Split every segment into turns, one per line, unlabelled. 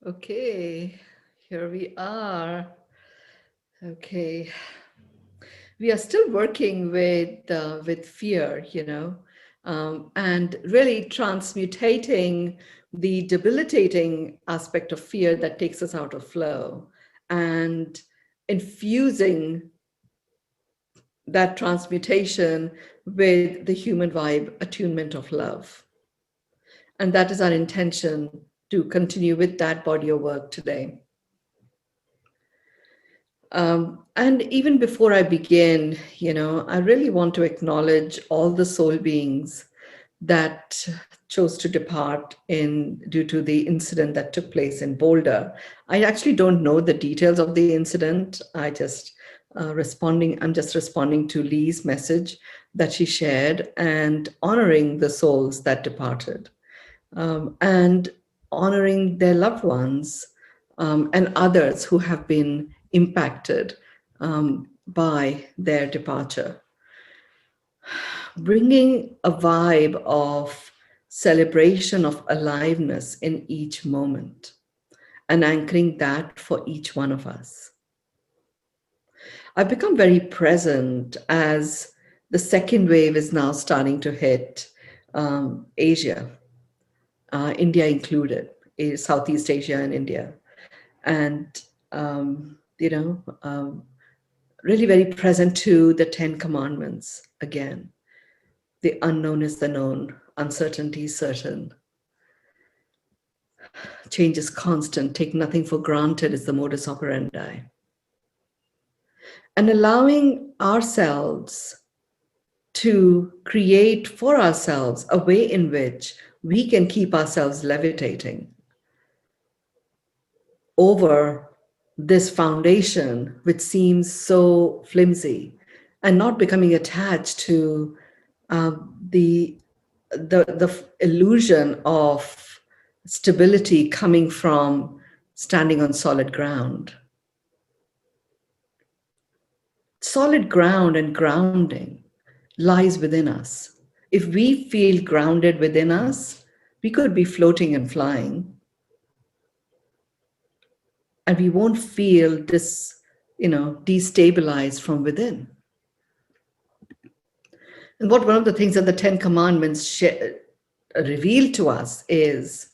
Okay, here we are. Okay, we are still working with fear, and really transmutating the debilitating aspect of fear that takes us out of flow, and infusing that transmutation with the human vibe attunement of love. And that is our intention to continue with that body of work today. And even before I begin, I really want to acknowledge all the soul beings that chose to depart due to the incident that took place in Boulder. I actually don't know the details of the incident. I'm just responding to Lee's message that she shared and honoring the souls that departed, and honoring their loved ones, and others who have been impacted by their departure. Bringing a vibe of celebration of aliveness in each moment and anchoring that for each one of us. I've become very present as the second wave is now starting to hit Asia, India included, Southeast Asia and India. And, really very present to the 10 commandments again. The unknown is the known, uncertainty is certain. Change is constant, take nothing for granted is the modus operandi. And allowing ourselves to create for ourselves a way in which we can keep ourselves levitating over this foundation, which seems so flimsy, and not becoming attached to the illusion of stability coming from standing on solid ground. Solid ground and grounding lies within us. If we feel grounded within us, we could be floating and flying, and we won't feel destabilized from within. And one of the things that the 10 Commandments reveal to us is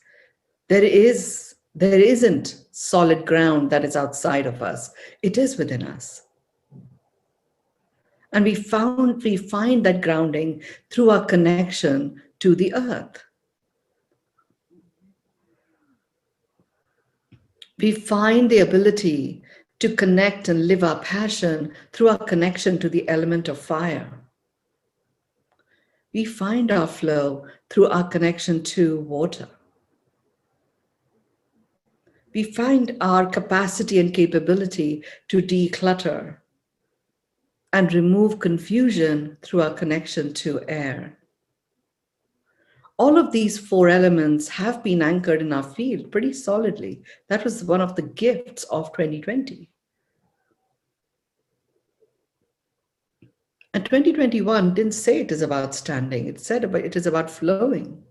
there isn't solid ground that is outside of us. It is within us. And we find that grounding through our connection to the earth. We find the ability to connect and live our passion through our connection to the element of fire. We find our flow through our connection to water. We find our capacity and capability to declutter and remove confusion through our connection to air. All of these 4 elements have been anchored in our field pretty solidly. That was one of the gifts of 2020. And 2021 didn't say it is about standing. It said it is about flowing.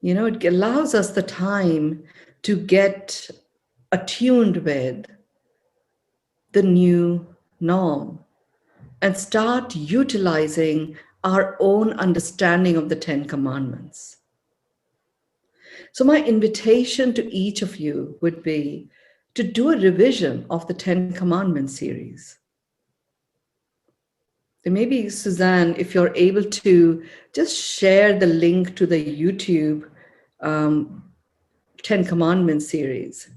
It allows us the time to get attuned with the new norm and start utilizing our own understanding of the 10 Commandments. So my invitation to each of you would be to do a revision of the 10 Commandments series. Then maybe, Suzanne, if you're able to just share the link to the YouTube 10 Commandments series.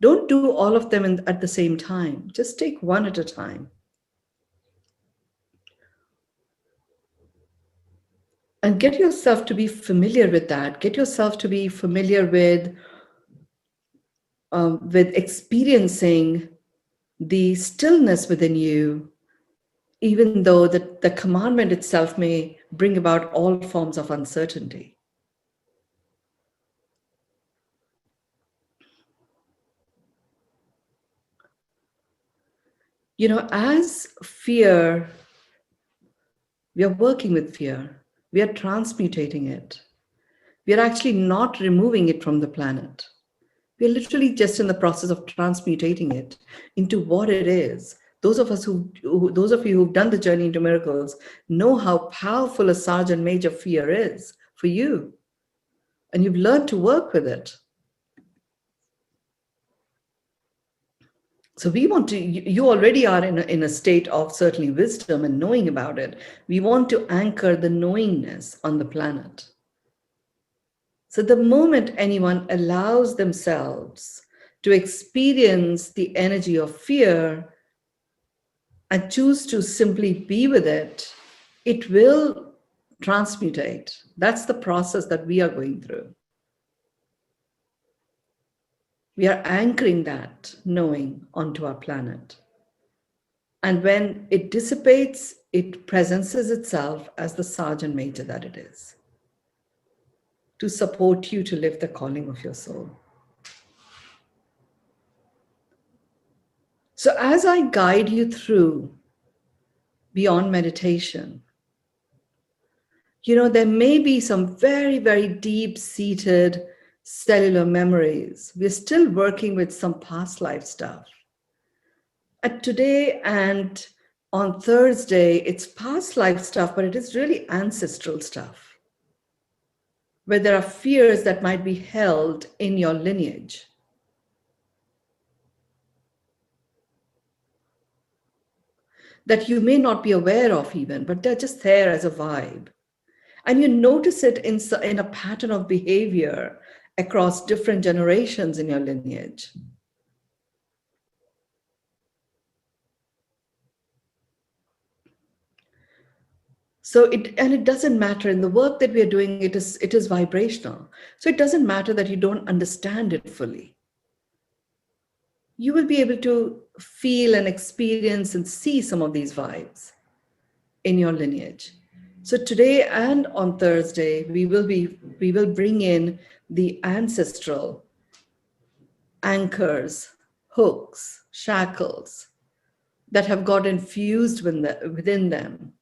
Don't do all of them at the same time. Just take one at a time. And get yourself to be familiar with that. Get yourself to be familiar with experiencing the stillness within you, even though the commandment itself may bring about all forms of uncertainty. As fear, we are working with fear. We are transmutating it. We are actually not removing it from the planet. We're literally just in the process of transmutating it into what it is. Those of you who've done the journey into miracles know how powerful a sergeant major fear is for you, and you've learned to work with it. So we want to, you already are in a state of certainly wisdom and knowing about it. We want to anchor the knowingness on the planet. So the moment anyone allows themselves to experience the energy of fear and choose to simply be with it, it will transmutate. That's the process that we are going through. We are anchoring that knowing onto our planet. And when it dissipates, it presences itself as the sergeant major that it is, to support you to live the calling of your soul. So as I guide you through beyond meditation, there may be some very, very deep-seated cellular memories. We're still working with some past life stuff. And today and on Thursday, it's past life stuff, but it is really ancestral stuff, where there are fears that might be held in your lineage. That you may not be aware of even, but they're just there as a vibe. And you notice it in a pattern of behavior across different generations in your lineage. So it doesn't matter in the work that we are doing, it is vibrational. So it doesn't matter that you don't understand it fully. You will be able to feel and experience and see some of these vibes in your lineage. So today and on Thursday, we will bring in the ancestral anchors, hooks, shackles that have got infused within them,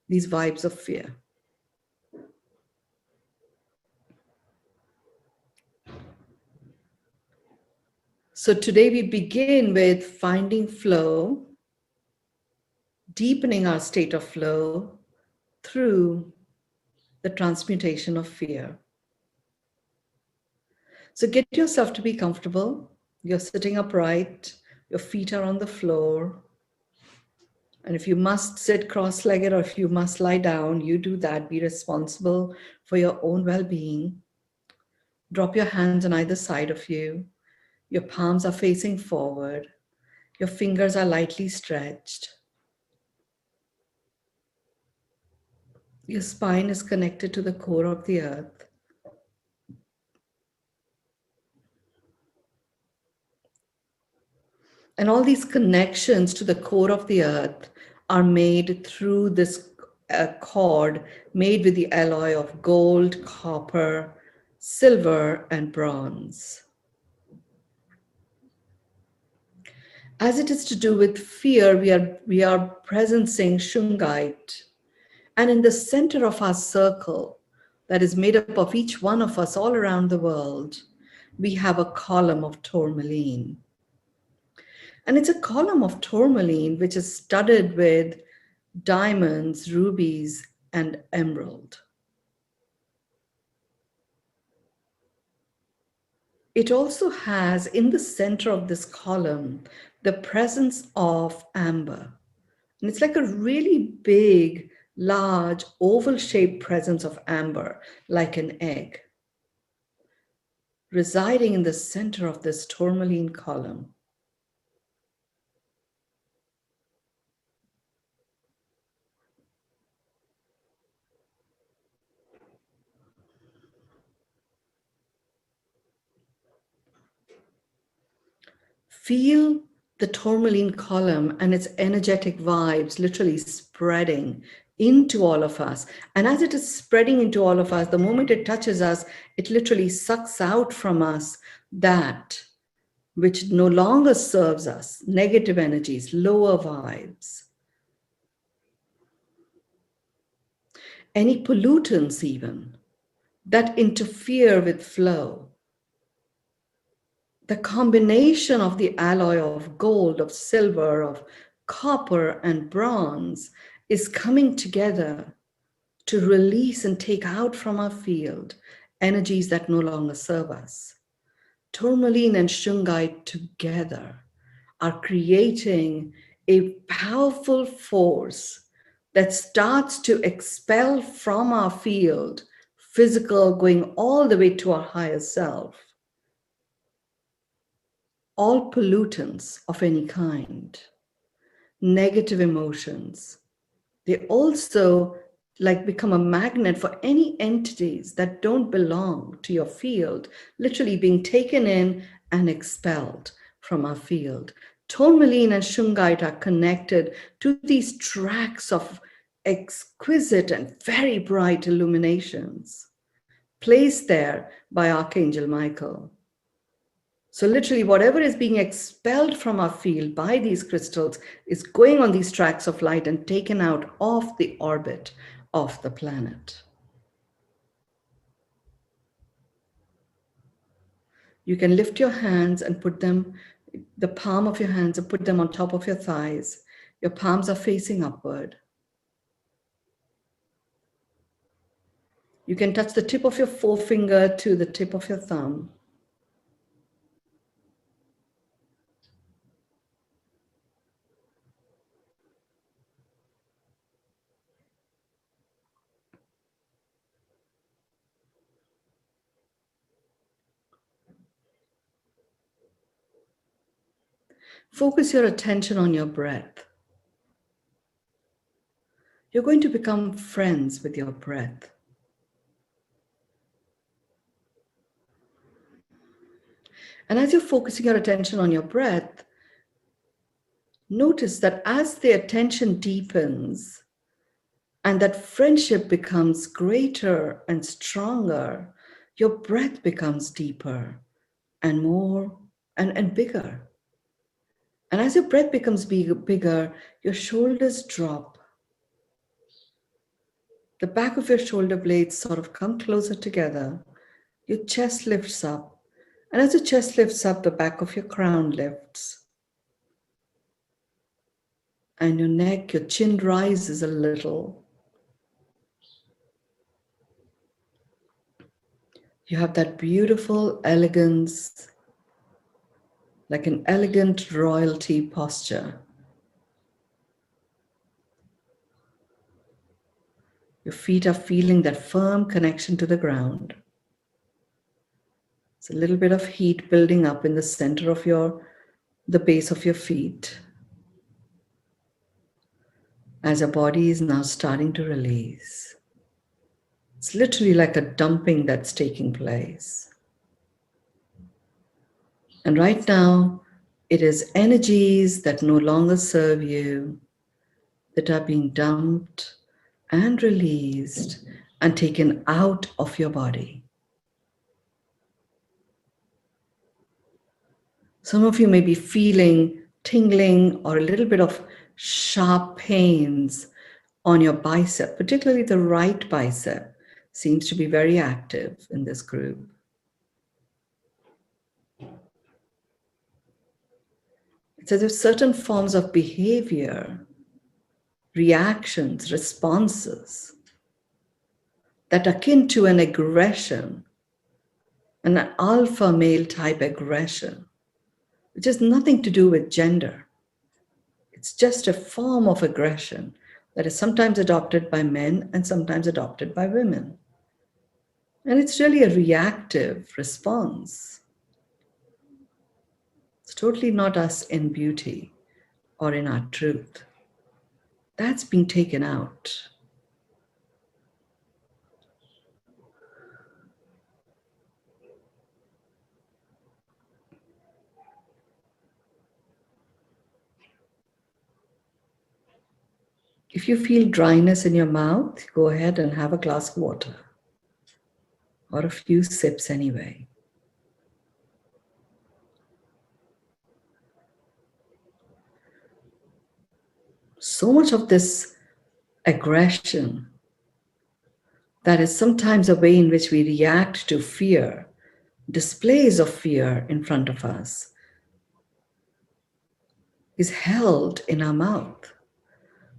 these vibes of fear. So today we begin with finding flow, deepening our state of flow through the transmutation of fear. So get yourself to be comfortable. You're sitting upright, your feet are on the floor. And if you must sit cross-legged or if you must lie down, you do that. Be responsible for your own well-being. Drop your hands on either side of you. Your palms are facing forward. Your fingers are lightly stretched. Your spine is connected to the core of the earth. And all these connections to the core of the earth are made through this cord made with the alloy of gold, copper, silver, and bronze. As it is to do with fear, we are presencing Shungite. And in the center of our circle, that is made up of each one of us all around the world, we have a column of tourmaline. And it's a column of tourmaline which is studded with diamonds, rubies, and emerald. It also has in the center of this column the presence of amber. And it's like a really big, large, oval-shaped presence of amber, like an egg, residing in the center of this tourmaline column. Feel the tourmaline column and its energetic vibes literally spreading into all of us. And as it is spreading into all of us, the moment it touches us, it literally sucks out from us that which no longer serves us, negative energies, lower vibes, any pollutants even that interfere with flow. The combination of the alloy of gold, of silver, of copper, and bronze is coming together to release and take out from our field energies that no longer serve us. Tourmaline and shungite together are creating a powerful force that starts to expel from our field physical, going all the way to our higher self, all pollutants of any kind, negative emotions. They also like become a magnet for any entities that don't belong to your field, literally being taken in and expelled from our field. Tourmaline and shungite are connected to these tracks of exquisite and very bright illuminations placed there by Archangel Michael. So literally whatever is being expelled from our field by these crystals is going on these tracks of light and taken out of the orbit of the planet. You can lift your hands and put them, the palm of your hands, and put them on top of your thighs. Your palms are facing upward. You can touch the tip of your forefinger to the tip of your thumb. Focus your attention on your breath. You're going to become friends with your breath. And as you're focusing your attention on your breath, notice that as the attention deepens and that friendship becomes greater and stronger, your breath becomes deeper and more and bigger. And as your breath becomes bigger, your shoulders drop. The back of your shoulder blades sort of come closer together. Your chest lifts up. And as your chest lifts up, the back of your crown lifts. And your neck, your chin rises a little. You have that beautiful elegance, like an elegant royalty posture. Your feet are feeling that firm connection to the ground. It's a little bit of heat building up in the center of the base of your feet. As your body is now starting to release. It's literally like a dumping that's taking place. And right now, it is energies that no longer serve you that are being dumped and released and taken out of your body. Some of you may be feeling tingling or a little bit of sharp pains on your bicep, particularly the right bicep seems to be very active in this group. It's as if certain forms of behavior, reactions, responses that are akin to an aggression, an alpha male type aggression, which has nothing to do with gender. It's just a form of aggression that is sometimes adopted by men and sometimes adopted by women. And it's really a reactive response. It's totally not us in beauty or in our truth. That's being taken out. If you feel dryness in your mouth, go ahead and have a glass of water or a few sips anyway. So much of this aggression that is sometimes a way in which we react to fear displays of fear in front of us is held in our mouth.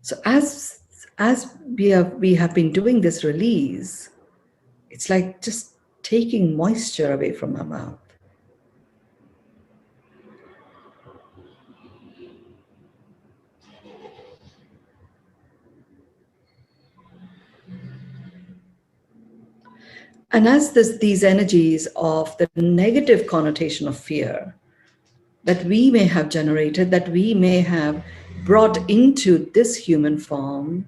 So as we have been doing this release, it's like just taking moisture away from our mouth. And as these energies of the negative connotation of fear that we may have generated, that we may have brought into this human form,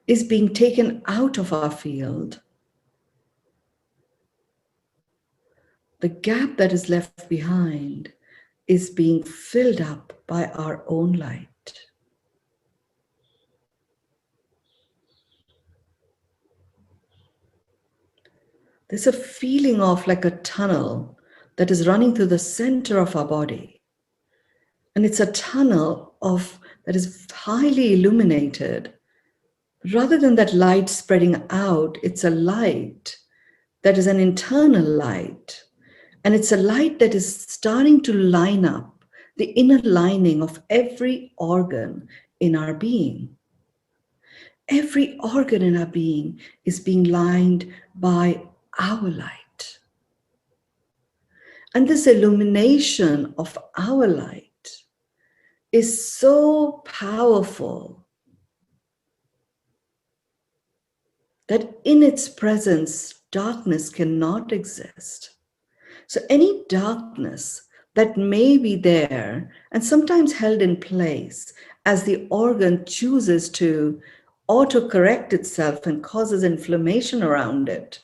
is being taken out of our field, the gap that is left behind is being filled up by our own light. There's a feeling of like a tunnel that is running through the center of our body. And it's a tunnel that is highly illuminated. Rather than that light spreading out, it's a light that is an internal light. And it's a light that is starting to line up the inner lining of every organ in our being. Every organ in our being is being lined by our light. And this illumination of our light is so powerful that in its presence, darkness cannot exist. So any darkness that may be there and sometimes held in place as the organ chooses to auto-correct itself and causes inflammation around it,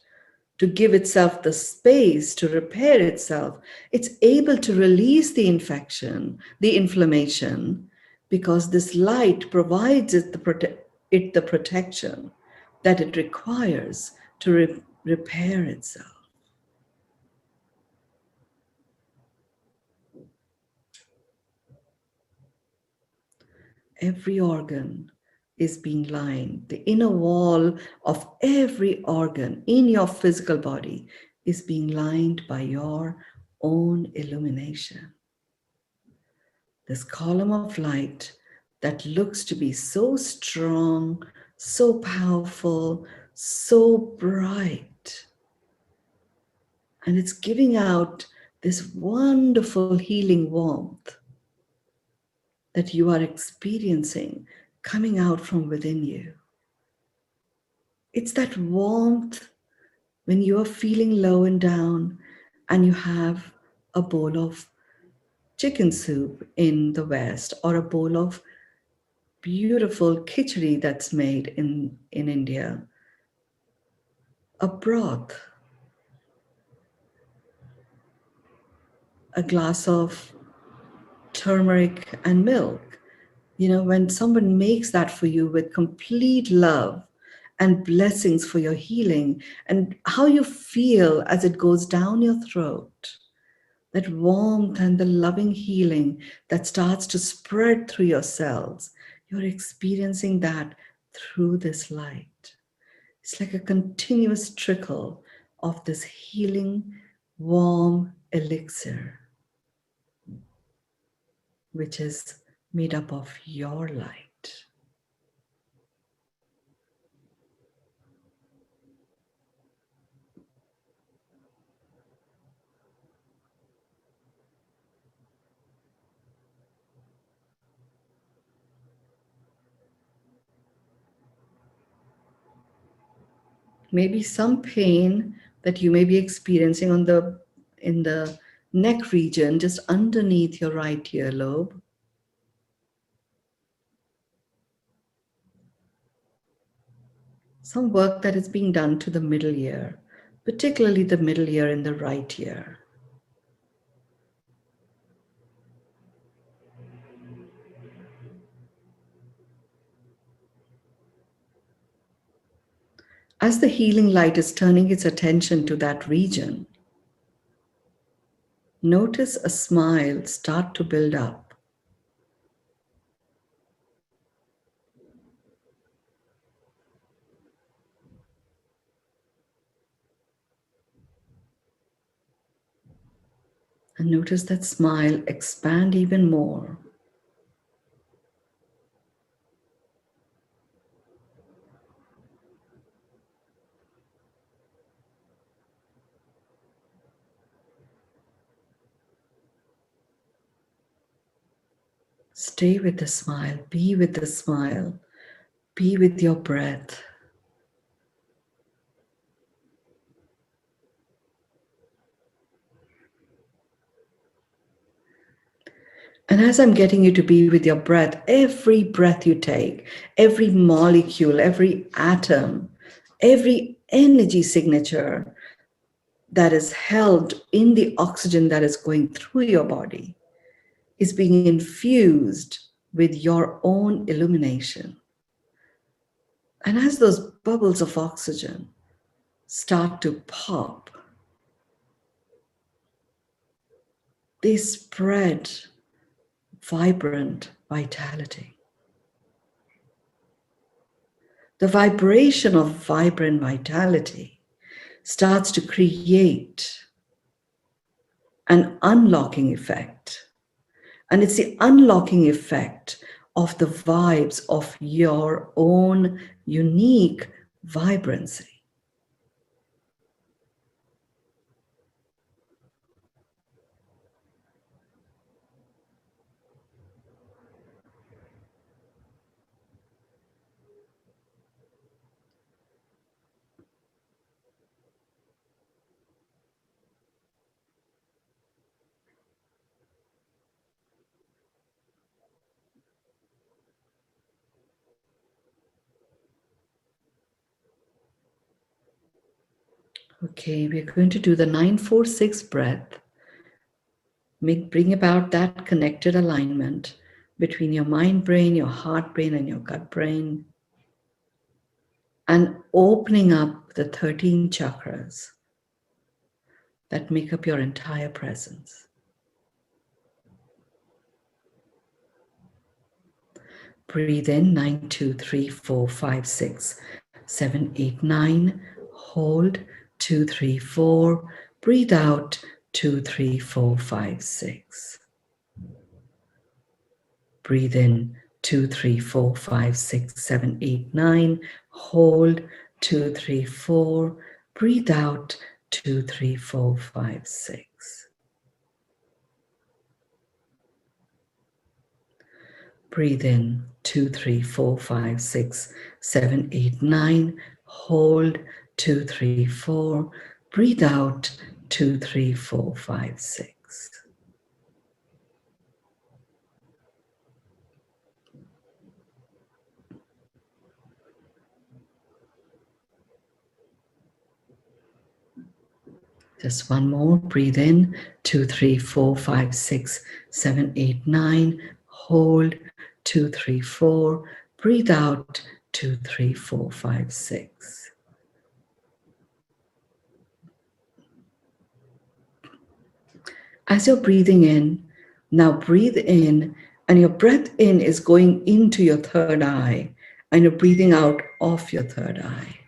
to give itself the space to repair itself, it's able to release the infection, the inflammation, because this light provides it the protection that it requires to repair itself. Every organ is being lined. The inner wall of every organ in your physical body is being lined by your own illumination. This column of light that looks to be so strong, so powerful, so bright. And it's giving out this wonderful healing warmth that you are experiencing coming out from within you. It's that warmth when you are feeling low and down and you have a bowl of chicken soup in the West or a bowl of beautiful khichdi that's made in India, a broth, a glass of turmeric and milk. You know, when someone makes that for you with complete love and blessings for your healing, and how you feel as it goes down your throat, that warmth and the loving healing that starts to spread through your cells, you're experiencing that through this light. It's like a continuous trickle of this healing, warm elixir, which is made up of your light. Maybe some pain that you may be experiencing in the neck region, just underneath your right earlobe. Some work that is being done to the middle ear, particularly the middle ear in the right ear. As the healing light is turning its attention to that region, notice a smile start to build up. And notice that smile expand even more. Stay with the smile, be with the smile, be with your breath. And as I'm getting you to be with your breath, every breath you take, every molecule, every atom, every energy signature that is held in the oxygen that is going through your body is being infused with your own illumination. And as those bubbles of oxygen start to pop, they spread vibrant vitality. The vibration of vibrant vitality starts to create an unlocking effect. And it's the unlocking effect of the vibes of your own unique vibrancy. Okay, we're going to do the 9-4-6 breath. Bring about that connected alignment between your mind brain, your heart brain, and your gut brain. And opening up the 13 chakras that make up your entire presence. Breathe in 9, 2, 3, 4, 5, 6, 7, 8, 9. Hold 2, 3, 4. Breathe out 2, 3, 4, 5, 6. Breathe in 2, 3, 4, 5, 6, 7, 8, 9. Hold 2, 3, 4. Breathe out 2, 3, 4, 5, 6. Breathe in 2, 3, 4, 5, 6, 7, 8, 9. Hold 2, 3, 4. Breathe out 2, 3, 4, 5, 6. Just one more. Breathe in 2, 3, 4, 5, 6, 7, 8, 9. Hold 2, 3, 4. Breathe out 2, 3, 4, 5, 6. As you're breathing in, now breathe in, and your breath in is going into your third eye, and you're breathing out off your third eye.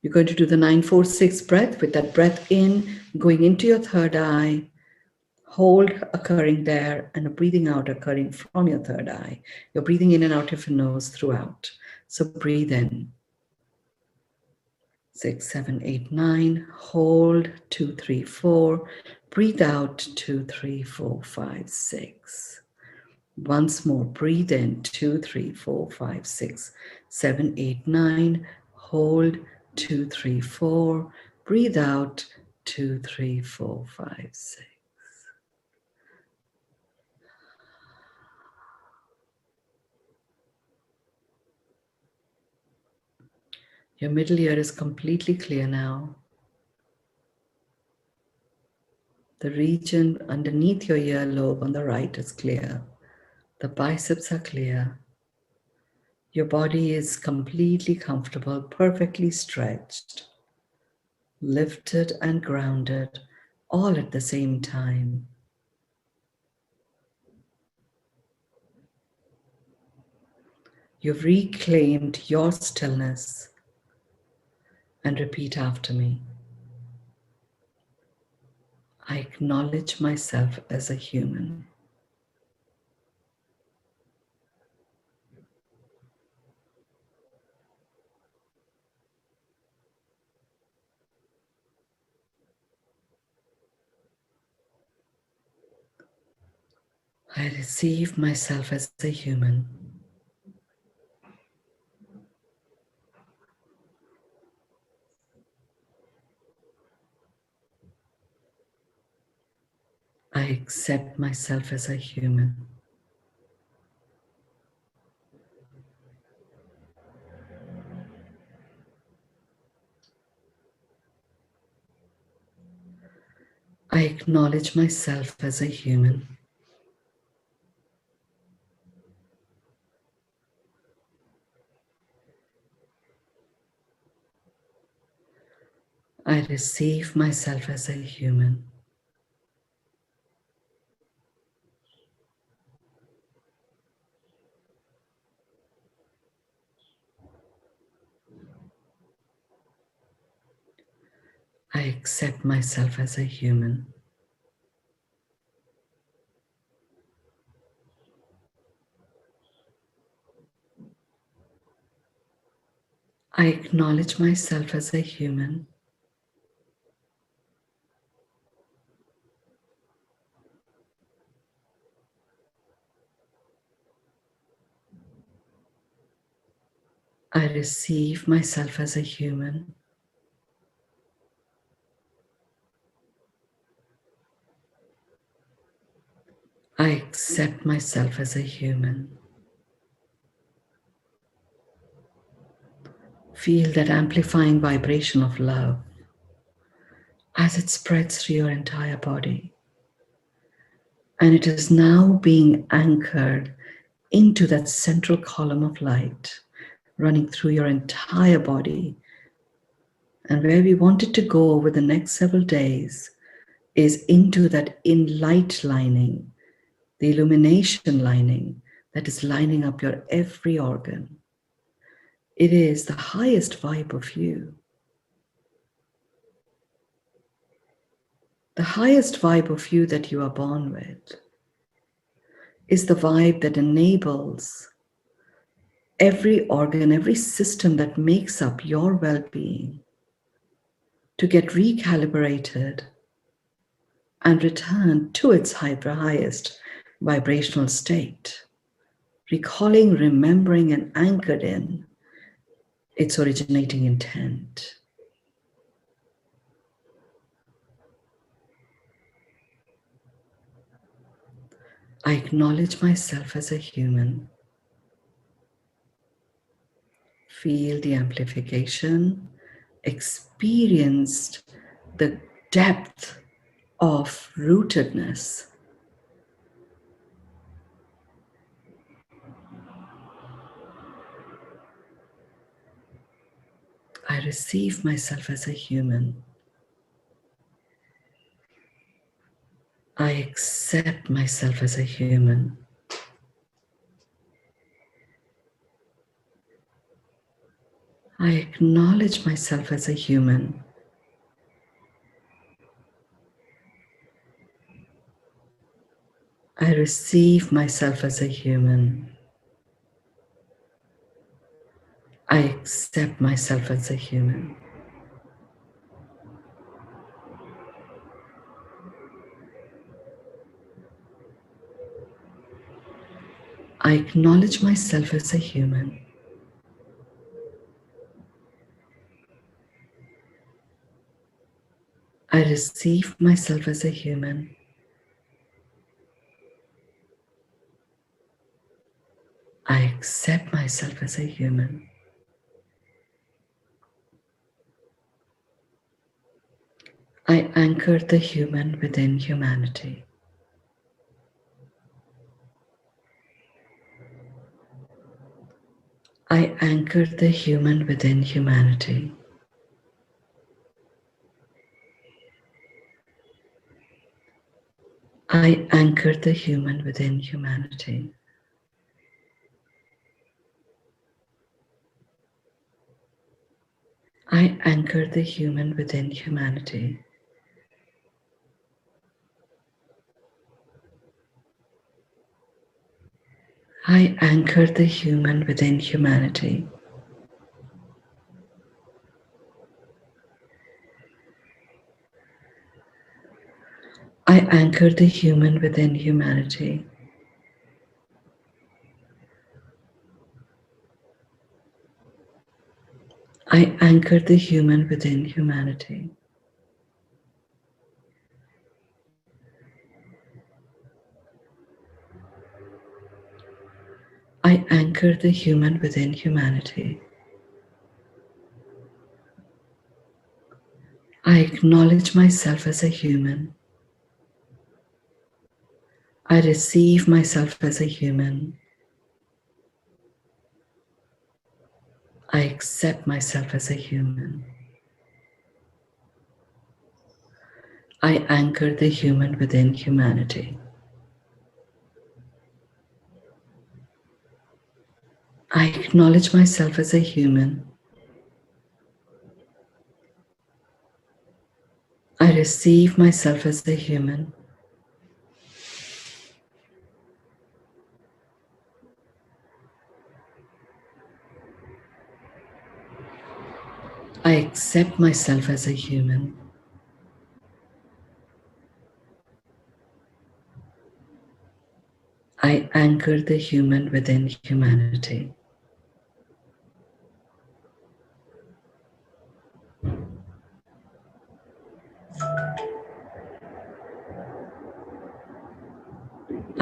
You're going to do the 9-4-6 breath with that breath in, going into your third eye, hold occurring there, and a breathing out occurring from your third eye. You're breathing in and out of your nose throughout. So breathe in. 6, 7, 8, 9. Hold 2, 3, 4. Breathe out 2, 3, 4, 5, 6. Once more, breathe in 2, 3, 4, 5, 6, 7, 8, 9. Hold 2, 3, 4. Breathe out 2, 3, 4, 5, 6. Your middle ear is completely clear now. The region underneath your earlobe on the right is clear. The biceps are clear. Your body is completely comfortable, perfectly stretched, lifted and grounded, all at the same time. You've reclaimed your stillness, and repeat after me. I acknowledge myself as a human. I receive myself as a human. I accept myself as a human. I acknowledge myself as a human. I receive myself as a human. I accept myself as a human. I acknowledge myself as a human. I receive myself as a human. I accept myself as a human. Feel that amplifying vibration of love as it spreads through your entire body. And it is now being anchored into that central column of light running through your entire body. And where we want it to go over the next several days is into that in light lining, the illumination lining that is lining up your every organ. It is the highest vibe of you. The highest vibe of you that you are born with is the vibe that enables every organ, every system that makes up your well-being to get recalibrated and return to its highest vibrational state, recalling, remembering, and anchored in its originating intent. I acknowledge myself as a human. Feel the amplification, experienced the depth of rootedness. I receive myself as a human. I accept myself as a human. I acknowledge myself as a human. I receive myself as a human. I accept myself as a human. I acknowledge myself as a human. I receive myself as a human. I accept myself as a human. I anchor the human within humanity. I anchor the human within humanity. I anchor the human within humanity. I anchor the human within humanity. I anchor the human within humanity. I anchor the human within humanity. I anchor the human within humanity. I anchor the human within humanity. I acknowledge myself as a human. I receive myself as a human. I accept myself as a human. I anchor the human within humanity. I acknowledge myself as a human. I receive myself as a human. I accept myself as a human. I anchor the human within humanity.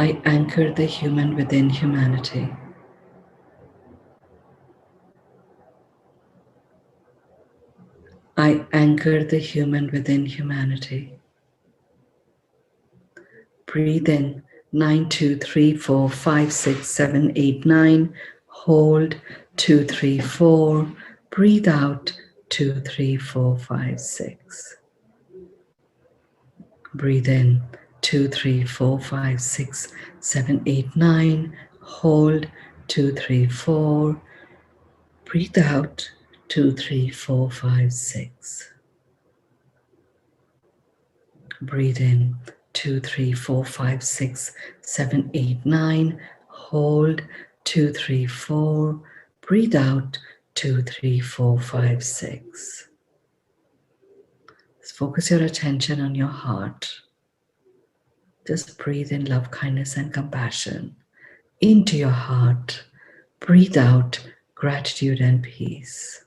I anchor the human within humanity. I anchor the human within humanity. Breathe in 9, 2, 3, 4, 5, 6, 7, 8, 9. Hold 2, 3, 4. Breathe out 2, 3, 4, 5, 6. Breathe in 2, 3, 4, 5, 6, 7, 8, 9. Hold 2, 3, 4. Breathe out 2, 3, 4, 5, 6. Breathe in 2, 3, 4, 5, 6, 7, 8, 9. Hold 2, 3, 4. Breathe out 2, 3, 4, 5, 6. Focus your attention on your heart. Just breathe in love, kindness, and compassion into your heart. Breathe out gratitude and peace.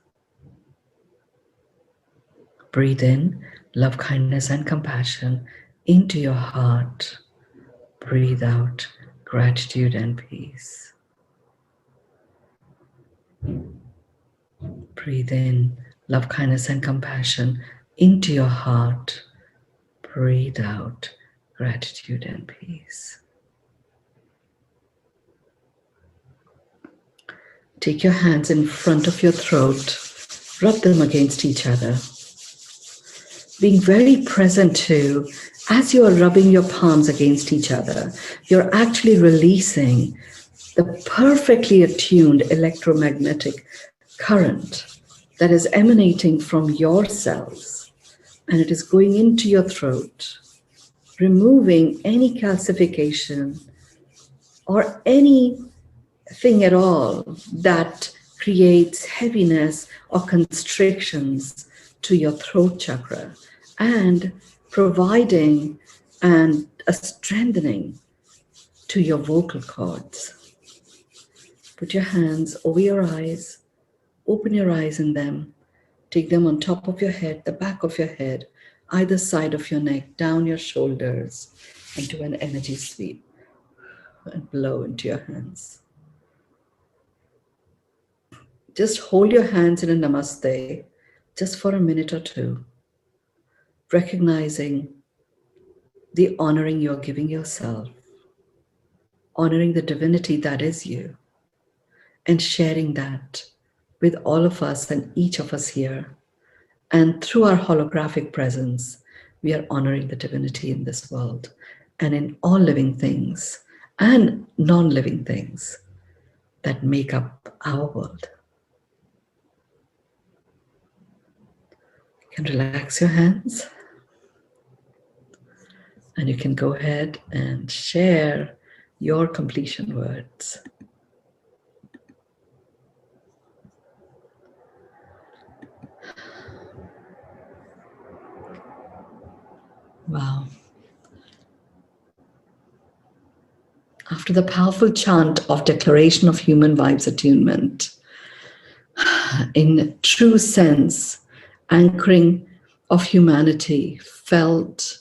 Breathe in love, kindness, and compassion into your heart. Breathe out gratitude and peace. Breathe in love, kindness, and compassion into your heart. Breathe out gratitude and peace. Take your hands in front of your throat, rub them against each other. Being very present to, as you are rubbing your palms against each other, you're actually releasing the perfectly attuned electromagnetic current that is emanating from your cells, and it is going into your throat, removing any calcification or anything at all that creates heaviness or constrictions to your throat chakra, and providing and a strengthening to your vocal cords. Put your hands over your eyes, open your eyes in them, take them on top of your head, the back of your head, either side of your neck, down your shoulders, and do an energy sweep and blow into your hands. Just hold your hands in a namaste just for a minute or two. recognizing the honoring you're giving yourself, honoring the divinity that is you, and sharing that with all of us and each of us here. And through our holographic presence, we are honoring the divinity in this world and in all living things and non-living things that make up our world. You can relax your hands and you can go ahead and share your completion words. Wow. After the powerful chant of declaration of human vibes attunement, in true sense, anchoring of humanity felt,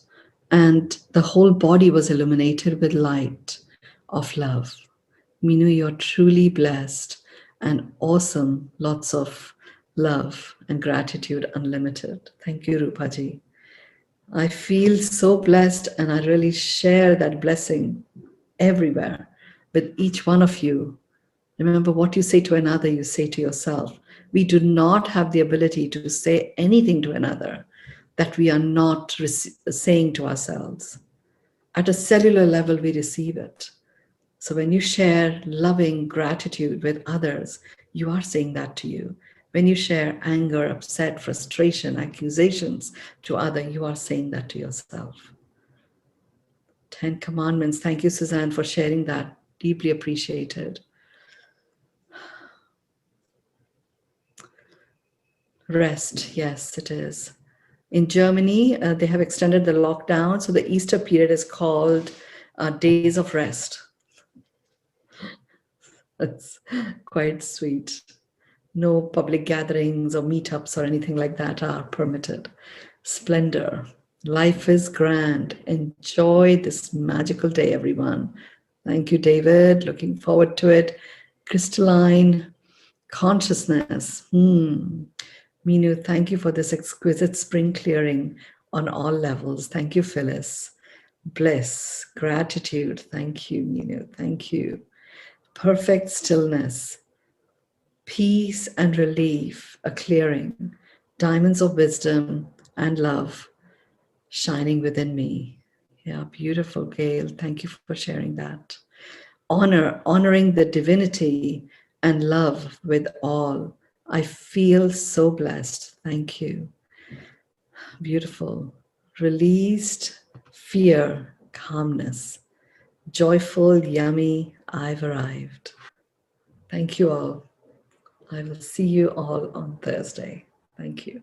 and the whole body was illuminated with light of love. Mynoo, you're truly blessed and awesome. Lots of love and gratitude, unlimited. Thank you, Rupaji. I feel so blessed, and I really share that blessing everywhere with each one of you. Remember, what you say to another, you say to yourself. We do not have the ability to say anything to another that we are not saying to ourselves. At a cellular level, we receive it. So when you share loving gratitude with others, you are saying that to you. When you share anger, upset, frustration, accusations to others, you are saying that to yourself. 10 Commandments. Thank you, Suzanne, for sharing that. Deeply appreciated. Rest. Yes, it is. In Germany, they have extended the lockdown. So the Easter period is called Days of Rest. That's quite sweet. No public gatherings or meetups or anything like that are permitted. Splendor. Life is grand. Enjoy this magical day, everyone. Thank you, David. Looking forward to it. Crystalline consciousness. Mynoo, thank you for this exquisite spring clearing on all levels. Thank you, Phyllis. Bliss, gratitude. Thank you, Mynoo. Thank you. Perfect stillness, peace and relief, a clearing, diamonds of wisdom and love shining within me. Yeah, beautiful, Gail. Thank you for sharing that. Honoring the divinity and love with all. I feel so blessed. Thank you. Beautiful. Released fear, calmness. Joyful, yummy, I've arrived. Thank you all. I will see you all on Thursday. Thank you.